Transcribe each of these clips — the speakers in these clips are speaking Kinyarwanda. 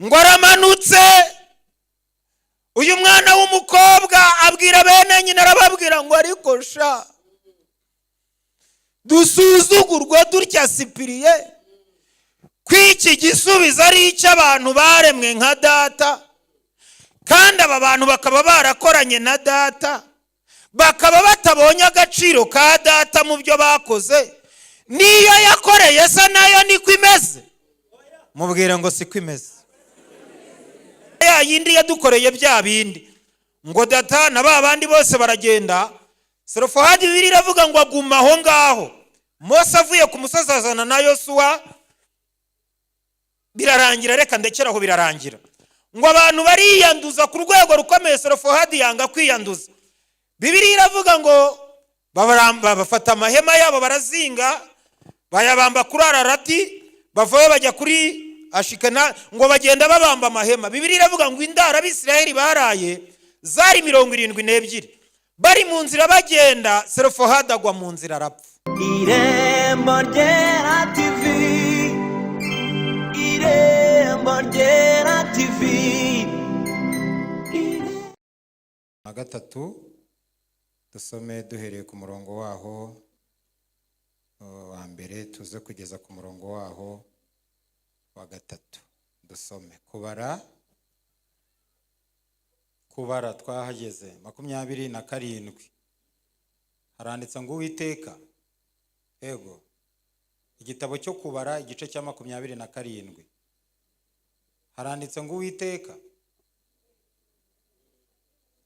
ngo aramanutse, uyu mwana w'umukobwa abwira bene nyina, arababwira ngo ariko sha dusuzugurwe dutya Sipiriye, ko iki gisubizo ari icy'abantu baremwe nka data, kandi aba bantu bakaba barakoranye na data, bakaba batabonye agaciro ka data mu byo bakoze. Niyo yakoreye se nayo niko imeze? Mubwire ngo siko imeze. Ya yindi yadukoreye bya bindi ngo data na ba bandi bose baragenda, Selofehadi Bibiliya iravuga ngo aguma aho ngaho. Mose avuye ku musozi azana na Yosuwa, birarangira, reka ndekeraho birarangira. Ngo abantu bariyanduza ku rwego rukomeye, Selofehadi yanga kwiyanduza. Bibiliya iravuga ngo bafata amahema yabo barazinga, bayabamba kuri Ararati, bavayo bajya kuri Ashikana, ngo bagenda babamba amahema. Bibiliya iravuga ngo indaro Abisirayeli baraye zari 72. Bari mu nzira bagenda, Selofehadi agwa mu nzira arapfa. Irembo Ryera TV, Irembo Ryera TV. Na gatatu dusome duhereye ku murongo waho wa mbere tuze kugeza ku murongo waho wa gatatu. Dusome kubara twahageze 27. Haranditse ngo Uwiteka, ego igitabo cyo kubara igice cya 27. Haranditse ngo Uwiteka,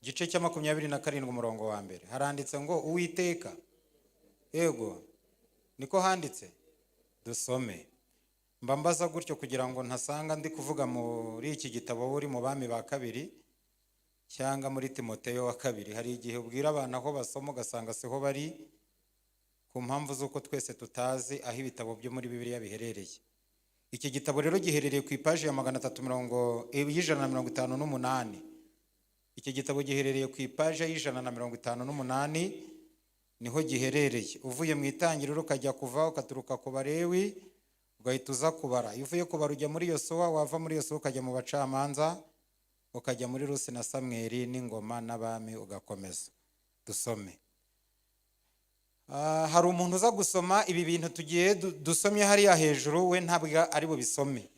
igice cya 27 umurongo wa mbere. Haranditse ngo Uwiteka, ego niko handitse. Dusome. Mbambaza gutyo kugira ngo ntasanga ndi kuvuga muri iki gitabo uri mu Bami ba kabiri cyangwa muri Timoteyo wa kabiri. Hari igihe ubwira abantu aho basoma ugasanga siho bari, ku mpamvu z'uko twese tutazi aho ibitabo byo muri Bibiliya biherereye. Iki gitabo rero giherereye ku ipaji ya 158. Iki gitabo giherereye ku ipaji y'158, niho giherereye. Uvuye mu itangiriro ukajya kuva ukaturuka ku Balewi, ugahita uza kubara. Iyo uvuye kubara ujya muri Yosuwa, wava muri Yosuwa ukajya mu Bacamanza, ukajya muri Rusi na Samweli n'Ingoma n'Abami ugakomeza. Dusome. Hari umuntu uza gusoma ibi bintu tugiye dusomye hariya hejuru, we ntabwo ari bubisome.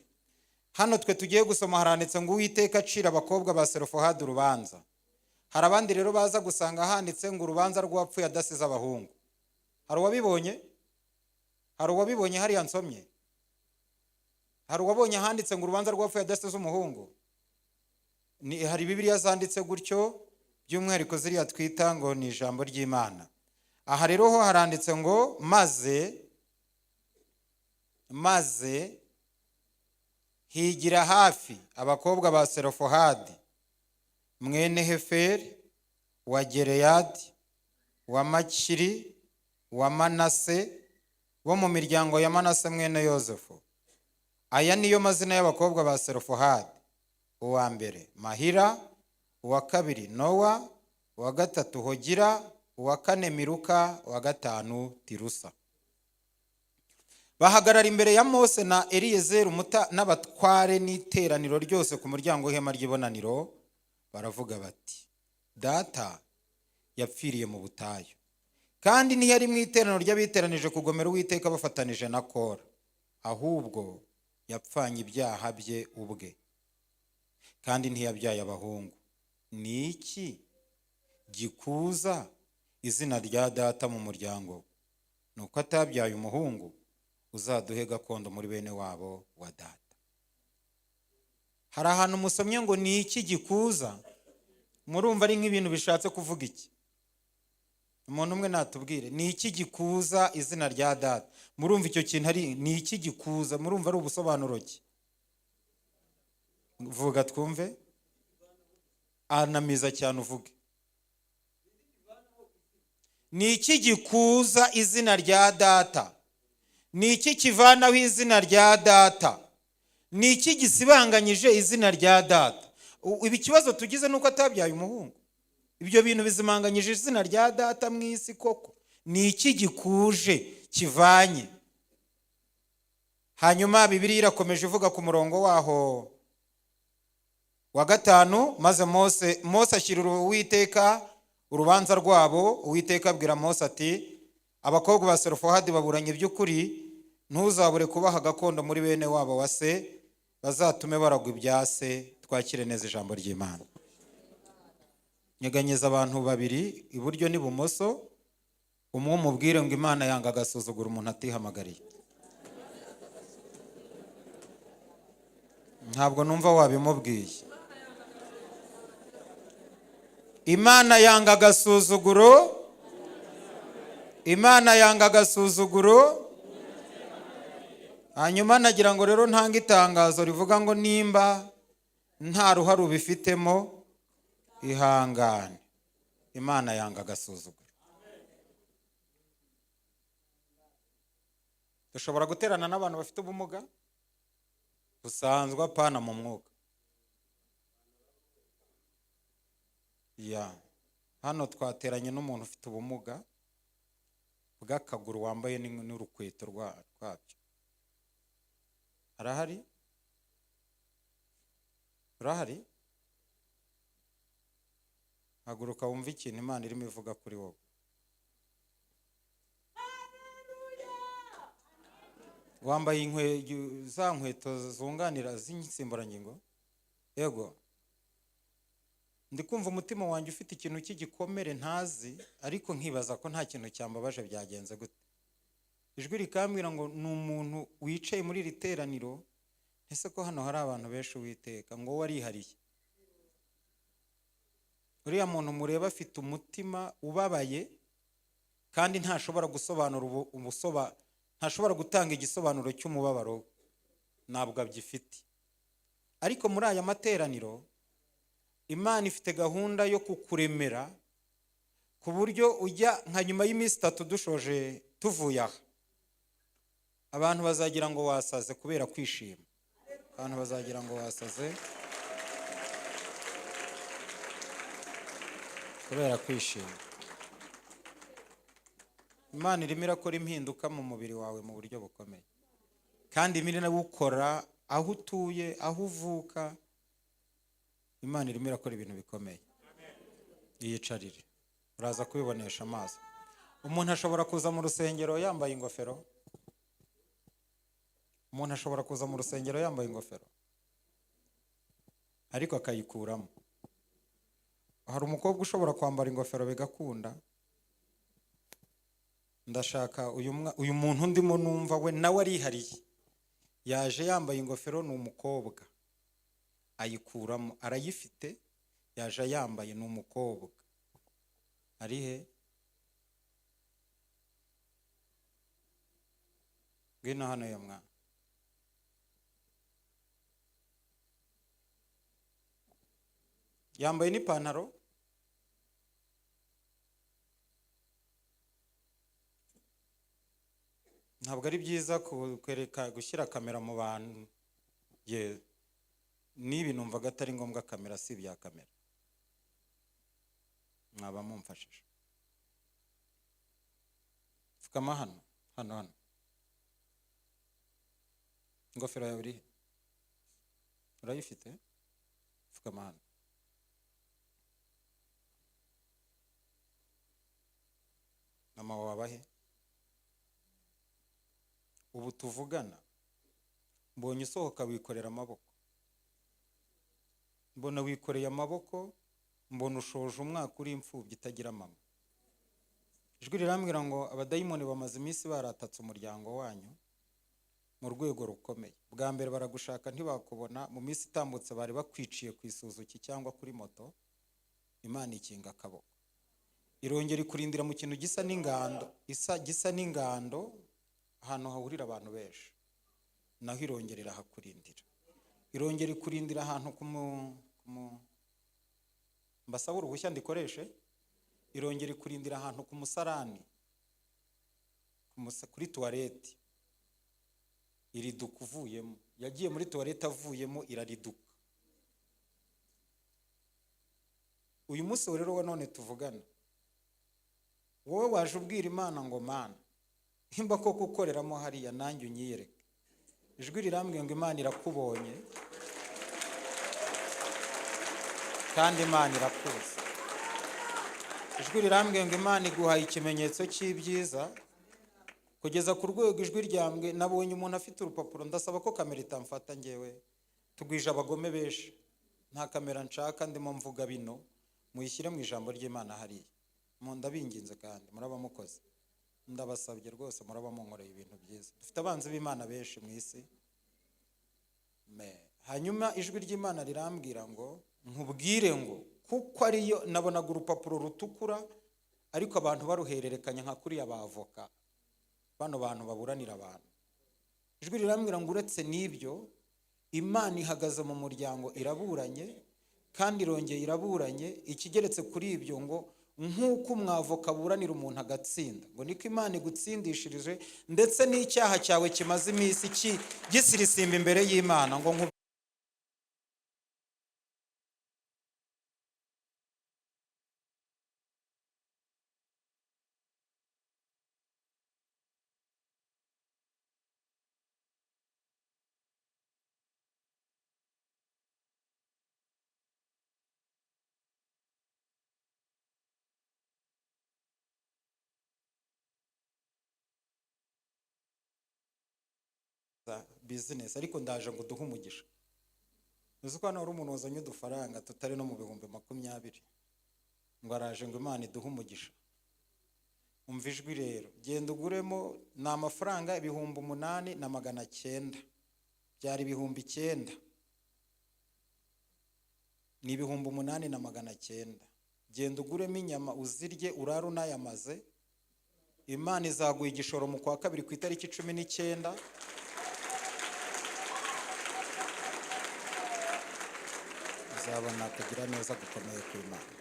Hano twe tugiye gusoma haranditse ngo Uwiteka acira abakobwa ba Selofehadi urubanza. Hari abandi rero baza gusanga handitse ngo urubanza rw'uwapfuye adasize abahungu. Hari uwabibonye? Hari uwabibonye hariya nsomye? Hari uwabonye handitse ngo urubanza rw'uwapfuye adasize umuhungu? Hari Bibiliya zanditse gutyo, by'umwihariko ziriya twita ngo ni ijambo ry'Imana. Aha rero ho haranditse ngo maze higira hafi abakobwa ba Selofehadi mwene Heferi wa Gereyadi wa Makiri wa Manase bo mu miryango ya Manase mwene Yozefu. Aya niyo mazina y'abakobwa ba Selofehadi: uwa mbere Mahira, uwa kabiri Nowa, uwa gatatu Hogira, uwa kane Miruka, uwa gatanu Tirusa. Bahagarara imbere ya Mose na Eliyezeri n'abatware n'iteraniro ryose ku muryango w'ihema ry'ibonaniro, baravuga bati: Data yapfiriye mu butayu, kandi ntiyari mu iteraniro ry'abiteranije kugomera Uwiteka bafatanije na Kora, ahubwo yapfanye ibyaha bye ubwe, kandi ntiyabyaye abahungu. Ni iki gikuza izina rya data mu muryango? Nuko atabyaye umuhungu, uzaduhe gakondo muri bene wabo wa data. Hari ahantu musomye ngo ni iki gikuza, murumva ari nk'ibintu bishatse kuvuga iki? Umuntu umwe natubwire, ni iki gikuza izina rya data? Murumva icyo kintu ari ni iki gikuza? Murumva ari ubusobanuro ki? Vuga twumve. Anamiza cyane uvuge. Ni iki gikuza izina rya data? Ni iki kivanaho izina rya data? Ni iki gisibanganyije izina rya data? Ibi kibazo tugize nuko atabyaye umuhungu. Ibyo bintu bizimanganyije izina rya data mu isi koko. Ni iki gikuje kivanye? hanyuma Bibiliya irakomeje ivuga ku murongo waho wa 5, maze Mose ashyira Uwiteka urubanza rwabo. Uwiteka abwira Mose ati, abakobwa ba Selofehadi baburanye by'ukuri, ntuzabure kubaha gakondo muri bene wabo wa se, bazatume baragwa ibya se. Twakire neza ijambo ry'Imana. Nyeganyeza abantu babiri iburyo n'ibumoso, umwe umubwire ngo Imana yanga agasuzugura umuntu atihamagariye. Ntabwo numva wabimubwiye. Imana yanga agasuzuguro, Imana yanga agasuzuguro. Hanyuma nagira ngo rero ntanga itangazo rivuga ngo nimba nta ruhare ubifitemo, ihangane. Imana yanga agasuzuguro. Dushobora guterana n'abantu bafite ubumuga busanzwe, apana mu mwuka. Hano twateranye n'umuntu ufite ubumuga bw'akaguru, wambaye n'urukweto rwabyo. Arahari? Urahari? Haguruka wumve ikintu Imana irimo ivuga kuri wowe. Wambaye za nkweto zunganira z'insimburangingo? Yego. Ndi kumva umutima wanjye ufite ikintu cy'igikomere ntazi, ariko nkibaza ko nta kintu cyambabaje byagenze gute. Ijwi rikambwira ngo ni umuntu wicaye muri iri teraniro, ese ko hano hari abantu benshi Uwiteka ngo warihariye. Uriya muntu mureba afite umutima ubabaye, kandi ntashobora gusobanura ntashobora gutanga igisobanuro cy'umubabaro, ntabwo abyifite. Ariko muri aya materaniro Imana ifite gahunda yo kukuremera ku buryo ujya nka nyuma y'iminsi 3 dushoje tuvuye aha, abantu bazagira ngo wasaze kubera kwishima. Abantu bazagira ngo wasaze kubera kwishima. Imana irimo irakora impinduka mu mubiri wawe mu buryo bukomeye, kandi irimo irawukora aho utuye, aho uvuka. Imana irimo irakora ibintu bikomeye. Yiyicarire, uraza kubibonesha amaso. Umuntu ashobora kuza mu rusengero yambaye ingofero. Umuntu ashobora kuza mu rusengero yambaye ingofero ariko akayikuramo. Hari umukobwa ushobora kwambara ingofero bigakunda. Ndashaka uyu muntu ndimo numva we nawe arihariye, yaje yambaye ingofero, ni umukobwa, ayikuramo, arayifite, yaje yambaye, ni umukobwa. Ari he? Ngwino hano ya mwana. Yambaye n'ipantaro. Ntabwo ari byiza gushyira kamera mu bantu. Nibi numvaga atari ngombwa kamera, si ibya kamera. Mwaba mumfashije. Fukama hano. Ingofero yawe iri? Urayifite? Fukama hano. Mama wabahe? Ubu tuvugana mbonye usohoka wikorera amaboko. Mbona wikoreye amaboko, mbona ushoje umwaka uri imfubyi itagira mama. Ijwi rirambwira ngo abadayimoni bamaze iminsi baratatse umuryango wanyu mu rwego rukomeye. Bwa mbere baragushaka ntibakubona, mu minsi itambutse bari bakwiciye ku Isuzuki cyangwa kuri moto. Imana ikinga akaboko, irongera ikurindira mu kintu gisa n'ingando, ahantu hahurira abantu benshi, naho irongera irahakurindira. Irongera ikurindira ahantu mbasaba uruhushya ndikoreshe. Irongera ikurindira ahantu ku musarani, kuri tuwarete. Iriduka uvuyemo, yagiye muri tuwarete avuyemo irariduka. Uyu munsi rero wa none tuvugana, wowe waje ubwira Imana ngo Mana, himba ko kukoreramo hariya nanjye unyiyereke. ijwi rirambwiye ngo Imana irakubonye kandi Imana irakuzi. Ijwi rirambwiye ngo Imana iguhaye ikimenyetso cy'ibyiza kugeza ku rwego ijwi ryambwe nabonye umuntu afite urupapuro, ndasaba ko kamera itamfata ngewe, tugwije abagome benshi, nta kamera nshaka ndimo mvuga bino, muyishyire mu ijambo ry'Imana hariya. Ndabinginze kandi muraba mukoze, ndabasabye rwose muraba munkoreye ibintu byiza. Dufite abanzi b'Imana benshi mu isi. Hanyuma ijwi ry'Imana rirambwira ngo nkubwire ngo kuko ariyo, nabonaga urupapuro rutukura ariko abantu baruhererekanya nka kuriya bavoka, bano bantu baburanira abantu. Ijwi rirambwira ngo uretse n'ibyo Imana ihagaze mu muryango iraburanye kandi irongeye iraburanye. Ikigeretse kuri ibyo ngo nk'uko umwavoka aburanira umuntu agatsinda, ngo niko Imana igutsindishirije ndetse n'icyaha cyawe kimaze iminsi gisirisimba imbere y'Imana ngo business, ariko ndaje ngo duhe umugisha. Uzi ko hano hari umuntu wazanye udufaranga tutari no mu 2020 ngo araje ngo Imana iduhe umugisha. Umva ijwi rero, genda uguremo, ni amafaranga 8,900, byari 9,000, ni 8,900. Genda uguremo inyama uzirye urara unayamaze. Imana izaguha igishoro mu kwa kabiri ku itariki 19. Uzabona kugira neza gukomeye ku Imana.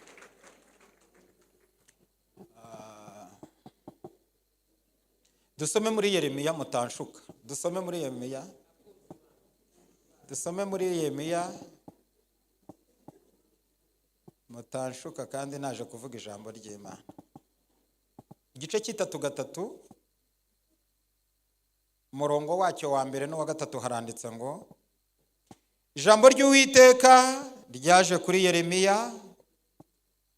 Dusome muri Yeremiya mutanshuka. Dusome muri Yeremiya mutanshuka kandi naje kuvuga ijambo ry'Imana. Igice cy'3 umurongo wacyo wa mbere no wa 3 haranditse ngo ijambo ry'Uwiteka ryaje kuri Yeremiya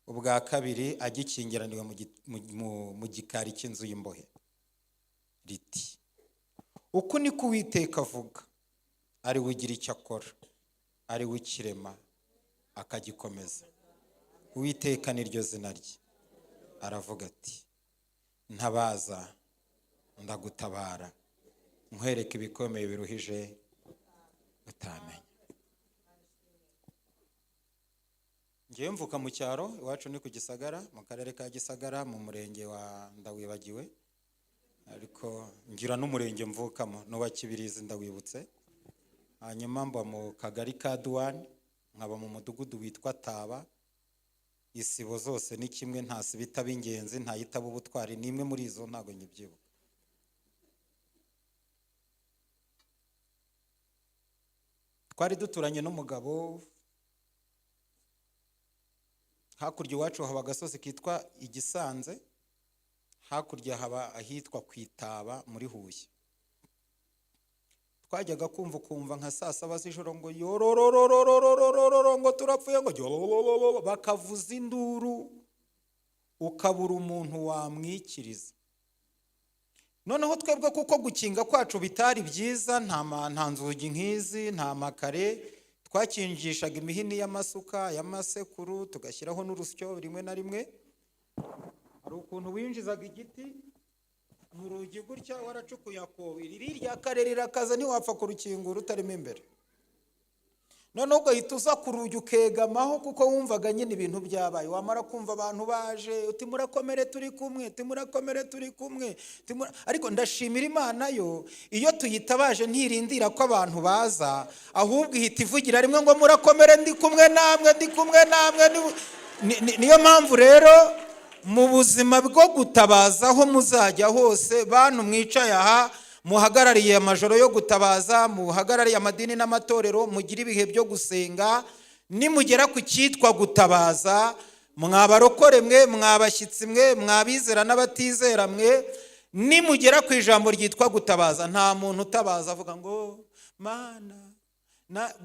ubwa kabiri agikingiraniwe mu gikari cy'inzu y'imbohe riti, uku niko Uwiteka avuga, ari ugira icyo akora, ari w'ikirema akagikomeza. Uwiteka niryo zina rye. Aravuga ati, ntabaza ndagutabara, nkwereka ibikomeye biruhije utamenya. Ngiye mvuka mu cyaro, iwacu ni ku Gisagara, mu karere ka Gisagara, mu murenge wa Ndawibagiwe, ariko ngira n'umurenge mvukamo n'uwa Kibirizi ndawibutse. Hanyuma mba mu kagari ka Duwani, nkaba mu mudugudu witwa Taba. Isibo zose ni kimwe, nta sibita b'ingenzi, nta yitaba ubutwari nimwe muri izo ntago nyibyibuka. Twari duturanye n'umugabo, hakurya iwacu haba agasozi kitwa Igisanze, hakurya haba ahitwa Kwitaba muri Huye. Twajyaga kumva nka saa 7 z'ijoro ngo yororororororororo ngo turapfuye ngo bakavuza induru, ukabura umuntu wamwikiriza. Noneho twebwe kuko gukinga kwacu bitari byiza, nta nzugi nk'izi, nta makare, twakingishaga imihini y'amasuka y'amasekuru, tugashyiraho n'urusyo rimwe na rimwe. Hari ukuntu winjizaga igiti mu rugi gutya, waracukuye akobo, iri rya karere rakaza ntiwapfa kurukingura utarimo imbere. Noneho ugahita uza ku rugi ukegamaho kuko wumvaga nyine ibintu byabaye. Wamara kumva abantu baje, uti murakomere turi kumwe, uti murakomere turi kumwe. Ariko ndashimira Imana yo, iyo tuyitabaje ntirindira ko abantu baza, ahubwo ihita ivugira rimwe ngo murakomere ndi kumwe namwe, ndi kumwe namwe. Niyo mpamvu rero mu buzima bwo gutabaza aho muzajya hose, bantu mwicaye aha muhagarariye amajoro yo gutabaza, muhagarariye amadini n'amatorero, mugira ibihe byo gusenga, nimugera ku cyitwa gutabaza, mwabarokore mwe, mwabashyitsi mwe, mwabizera n'abatizera mwe, nimugera ku ijambo ryitwa gutabaza, nta muntu utabaza avuga ngo mana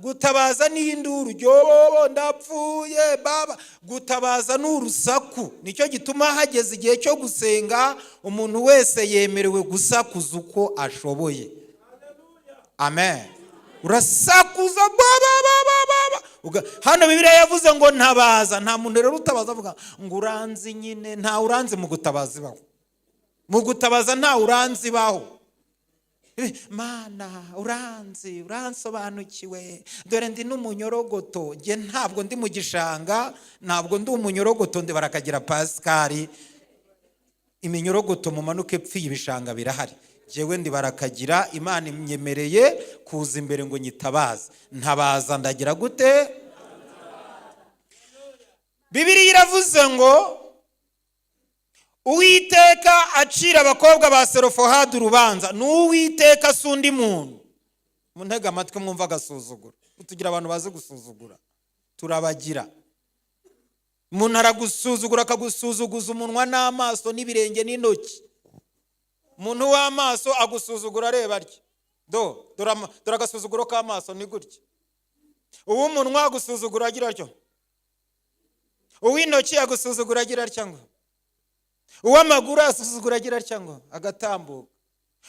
gutabaza n'induru ryobo ndapfuye baba, gutabaza n'urusaku. Nicyo gituma hageze igihe cyo gusenga umuntu wese yemerewe gusakuza uko ashoboye. Amen. Urasakuza baba. Hano Bibiliya yavuze ngo ntabaza. Nta muntu rero utabaza avuga ngo uranzi nyine. Nta uranzi mu gutabaza baho. Mu gutabaza nta uranzi baho. Mana uranzi, uransobanukiwe, dore ndi n'umunyorogoto. Nge ntabwo ndi mu gishanga, ntabwo ndi umunyorogoto, ndi barakagira Pascal. Iminyorogoto mumanuke pfi ibishanga birahari. Jewe ndi barakagira, Imana imyemereye kuza imbere ngo nyitabaza. Ntabaza ndagira gute? Bibiliya iravuze ngo Uwiteka acira abakobwa ba Selofohadi urubanza. N'Uwiteka si undi muntu. Muntega amatwi mwumva agasuzuguro. Tugira abantu bazi gusuzugura. Turabagira. Umuntu aragusuzugura, akagusuzuguza umunwa n'amaso n'ibirenge n'intoki. Umuntu w'amaso agusuzugura areba atya. Dore agasuzuguro k'amaso ni gutya. Uw'umunwa agusuzugura agira atyo. Uw'intoki agusuzugura agira atya ngo. Uw'amaguru asuzugura agira atya ngo agatambuka.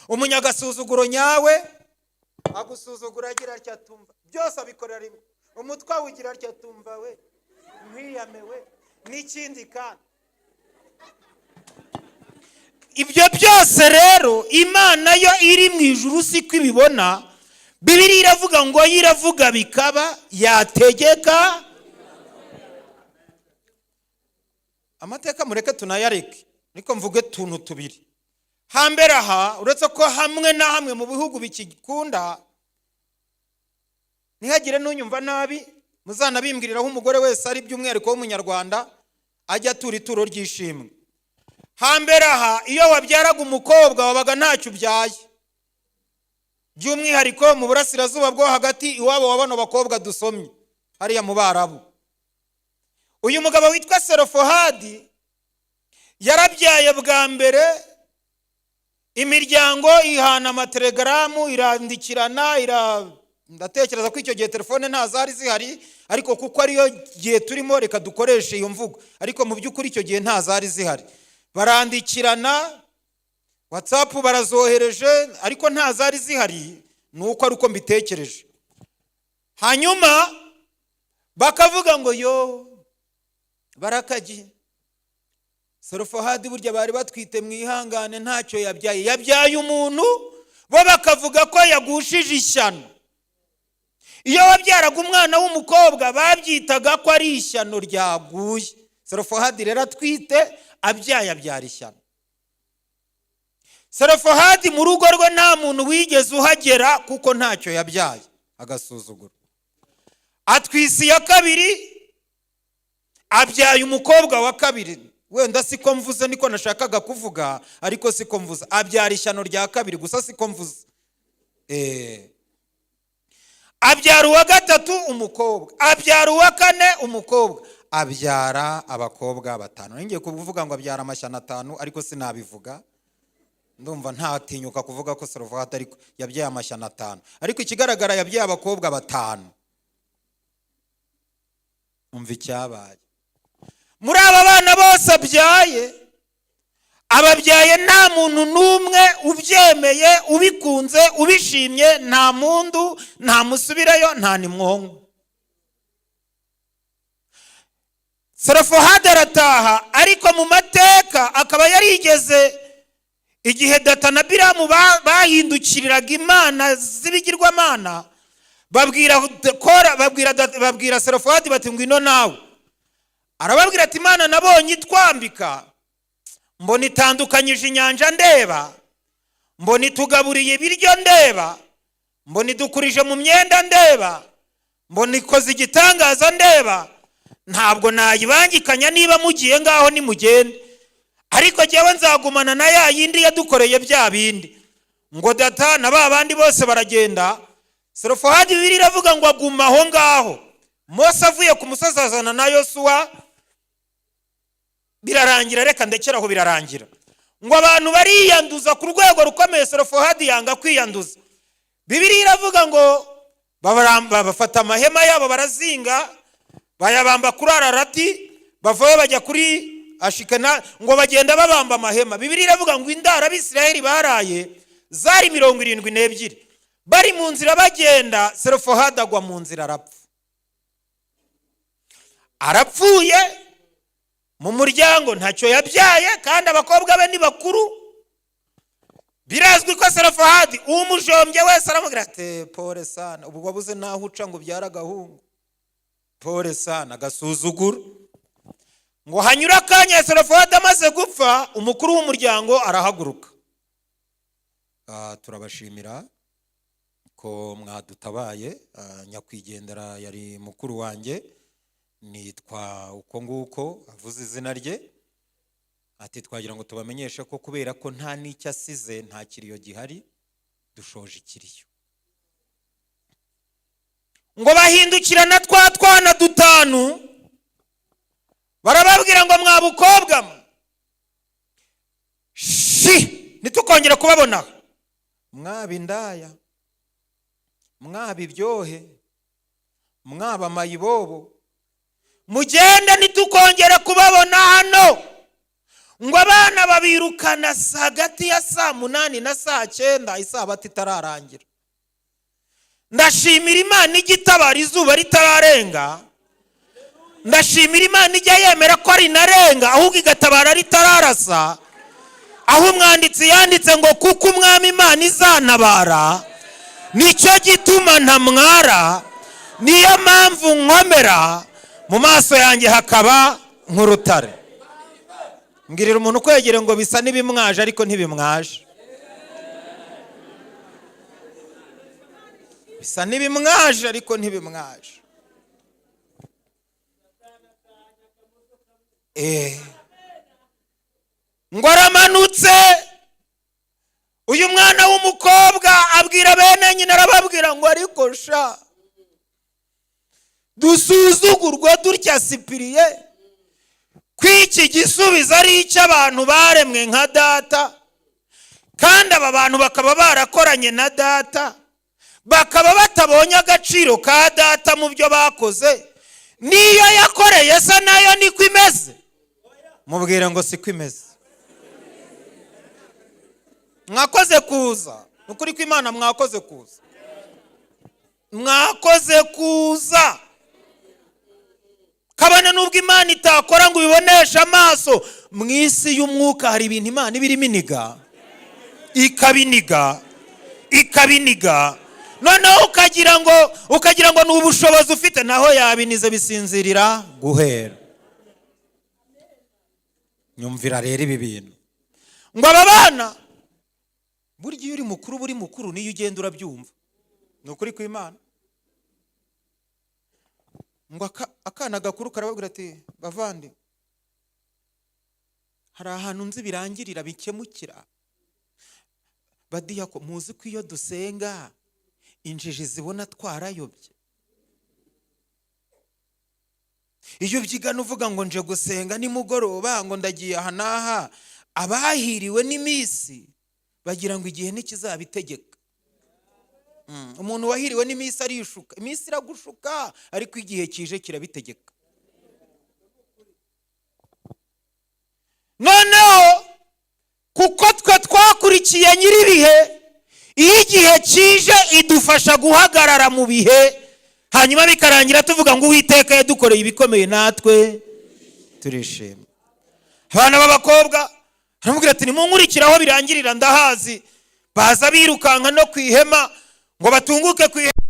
Umunyagasuzuguro nyawe agusuzugura agira atya tumva. Byose abikorera rimwe. Umutwe ugira atya tumva we. Nkwiyamewe n'ikindi kandi. Ibyo byose rero Imana yo iri mu ijuru siko ibibona. Bibiliya iravuga ngo yiravuga bikaba, yategeka. Amateka mureke tunayareke. Niko mvuge tuntu tubiri. Hambere aha uretse ko hamwe na hamwe mu bihugu bikikunda, nihagire n'unyumva nabi, muzanabimbwiriraho umugore wese ari by'umwihariko w'umunyarwanda ajya atura ituro ry'ishimwe. Hambere aha iyo wabyaraga umukobwa wabaga ntacyo ubyaye. By'umwihariko mu burasirazuba bwo hagati iwabo wa bano bakobwa dusomye hariya mu Barabu. Uyu mugabo witwa Selofohadi yarabyaye bwa mbere, imiryango ihana amatelegramu, irandikirana, ndatekereza ko icyo gihe telefone nta zari zihari, ariko kuko ariyo gihe turimo reka dukoreshe iyo mvugo, ariko mu by'ukuri icyo gihe nta zari zihari. Barandikirana, WhatsApp barazohereje, ariko nta zari zihari, nuko ari uko mbitekereje. Hanyuma bakavuga ngo yo barakagiye Selofohadi burya bari batwite mwihangane ntacyo yabyaye. Yabyaye umuntu bo bakavuga ko yagushije ishyano. Iyo wabyaraga umwana w'umukobwa babyitaga ko ari ishyano ryaguye. Selofohadi rero atwite abyaye abyara ishyano. Selofohadi mu rugo rwe nta muntu wigeze uhagera kuko ntacyo yabyaye, agasuzuguro. Atwise iya kabiri, abyaye umukobwa wa kabiri. Wenda siko mvuze niko nashakaga kuvuga, ariko siko mvuze. Abyara ishyano rya kabiri gusa siko mvuze. Abyara uwa gatatu umukobwa, abyara uwa kane umukobwa, abyara abakobwa batanu. Ngiye kuvuga ngo abyara amashyano 5 ariko sinabivuga. Ndumva ntatinyuka kuvuga ko Selofohadi ariko yabyaye amashyano 5. Ariko ikigaragara yabyaye abakobwa 5. Umva icyabaye. Muri aba bana bose ababyaye nta muntu n'umwe ubyemeye, ubikunze, ubishimye, nta mundu, nta musubirayo, nta nimwongo. Selofohadi arataha, ariko mu mateka akaba yarigeze igihe Data na Biramu bahindukiriraga imana z'ibigirwamana, babwira Selofohadi bati ngwino nawe. Arababwira ati Imana nabonye itwambika, mbona itandukanyije inyanja ndeba, mbona itugaburiye ibiryo ndeba, mbona idukurije mu myenda ndeba, mbona ikoze igitangaza ndeba. Ntabwo nayibangikanya, niba mugiye ngaho nimugende, ariko jyewe nzagumana na ya yindi yadukoreye bya bindi. Ngo Data na ba bandi bose baragenda. Selofohadi Bibiliya iravuga ngo aguma aho ngaho. Mose avuye ku musozi azana na Yosuwa, birarangira, reka ndekeraho birarangira. Ngo abantu bariyanduza ku rwego rukomeye, Selofohadi yanga kwiyanduza. Bibiliya iravuga ngo bafata amahema yabo barazinga bayabamba kuri Ararati, bavayo bajya kuri Ashikena, ngo bagenda babamba amahema. Bibiliya iravuga ngo indaro Abisirayeli baraye zari 72. Bari mu nzira bagenda, Selofehadi agwa mu nzira arapfuye mu muryango, ntacyo yabyaye kandi abakobwa be ni bakuru. Birazwi ko Selofehadi umujombye wese aramubwira ati pole sana, ubu wabuze naho uca ngo byara gahungu, pole sana, gasuzuguro. Ngo hanyura akanya Selofehadi amaze gupfa, umukuru w'umuryango arahaguruka. Turabashimira ko mwadutabaye, nyakwigendera yari mukuru wanjye, nitwa uko nguko, avuze izina rye. Ati twagira ngo tubamenyeshe ko kubera ko nta n'icyo asize, nta kiriyo gihari, dushoje ikiriyo. Ngo bahindukirana twana 5, barababwira ngo mwabukobwa nitukongera kubabona, mwaba indaya, mwaba ibyohe, mwaba mayibobo, mugende nitukongera kubabona hano. Ngo abana babirukana hagati ya 8 na 9, isabato itararangira. Ndashimira Imana igitabara izuba ritararenga, ndashimira Imana ijya yemera ko ari narenga ahubwo igatabara ritararasa. Aho umwanditsi yanditse ngo kuko umwami Imana izanabara, nicyo gituma ntamwara, niyo mpamvu nkomera, mu maso yanjye hakaba nk'urutare. Ngirira umuntu kwegere ngo bisa n'ibimwaje ariko ntibimwaje. Bisa n'ibimwaje ariko ntibimwaje. Ngo aramanutse uyu mwana w'umukobwa abwira bene nyina, arababwira ngo ariko sha dusuzugurwa dutya Sipiriye, kw'iki gisubizo ari icy'abantu baremwe nka data, kandi aba bantu bakaba barakoranye na data, bakaba batabonye agaciro ka data mu byo bakoze. Niyo yakoreye se nayo niko imeze? Mubwire ngo siko imeze. Mwakoze kuza, ukuri kw'Imana mwakoze kuza, mwakoze kuza. Kabane nubwo Imana itakora ngo ubiboneshe amaso, mu isi y'umwuka hari ibintu Imana ibirimo iniga, ikabiniga. Noneho ukagira ngo ni ubushobozi ufite, naho yabinize bisinzirira guhera. Nyumvira rero ibi bintu. Ngo aba bana burya iyo uri mukuru niyo ugenda urabyumva. Ni ukuri kw'Imana. Ngo akana gakuru karababwira ati bavande, hari ahantu nzi birangirira bikemukira. Badiyako muzi ko iyo dusenga injiji zibona twarayobye. Iyo byigana uvuga ngo nje gusenga nimugoroba ngo ndagiye aha n'aha, abahiriwe n'iminsi bagira ngo igihe ntikizabitegeka. Umuntu wahiriwe n'iminsi arishuka, iminsi iragushuka ariko igihe kije kirabitegeka. Noneho kuko twe twakurikiye nyiribihe, iyo igihe kije idufasha guhagarara mu bihe, hanyuma bikarangira tuvuga ngo Uwiteka yadukoreye ibikomeye natwe turishima. Abana b'abakobwa aramubwira ati nimunkurikiraho birangirira ndahazi. Baza birukanka no kwihema ngo batunguke kwihema.